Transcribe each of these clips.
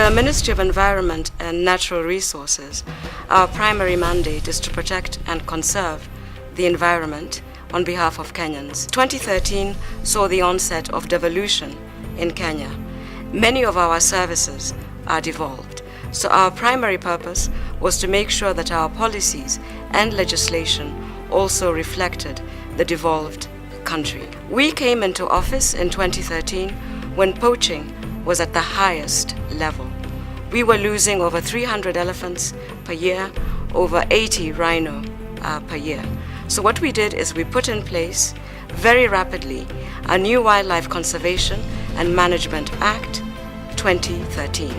the Ministry of Environment and Natural Resources, our primary mandate is to protect and conserve the environment on behalf of Kenyans. 2013 saw the onset of devolution in Kenya. Many of our services are devolved. So our primary purpose was to make sure that our policies and legislation also reflected the devolved country. We came into office in 2013 when poaching was at the highest level. We were losing over 300 elephants per year, over 80 rhino per year. So what we did is we put in place very rapidly a new Wildlife Conservation and Management Act 2013.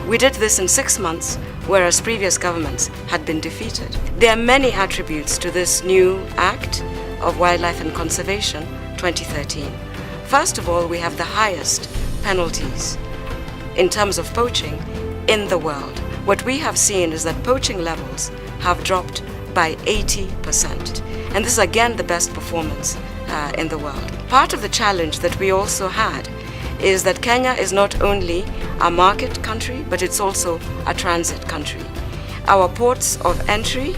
We did this in 6 months, whereas previous governments had been defeated. There are many attributes to this new Act of Wildlife and Conservation 2013. First of all, we have the highest penalties in terms of poaching in the world. What we have seen is that poaching levels have dropped by 80%. And this is again the best performance in the world. Part of the challenge that we also had is that Kenya is not only a market country, but it's also a transit country. Our ports of entry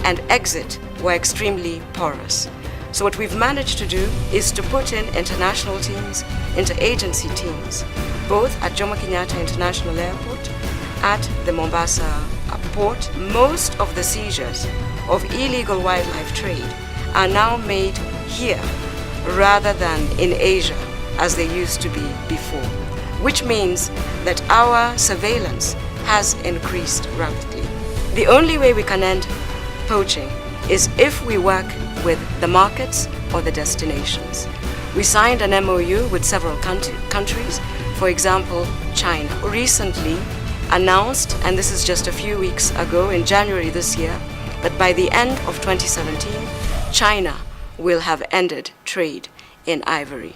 and exit were extremely porous. So what we've managed to do is to put in international teams, interagency teams, both at Jomo Kenyatta International Airport, at the Mombasa port. Most of the seizures of illegal wildlife trade are now made here rather than in Asia as they used to be before, which means that our surveillance has increased rapidly. The only way we can end poaching is if we work with the markets or the destinations. We signed an MOU with several countries, for example, China. Recently announced, and this is just a few weeks ago in January this year, that by the end of 2017, China will have ended trade in ivory.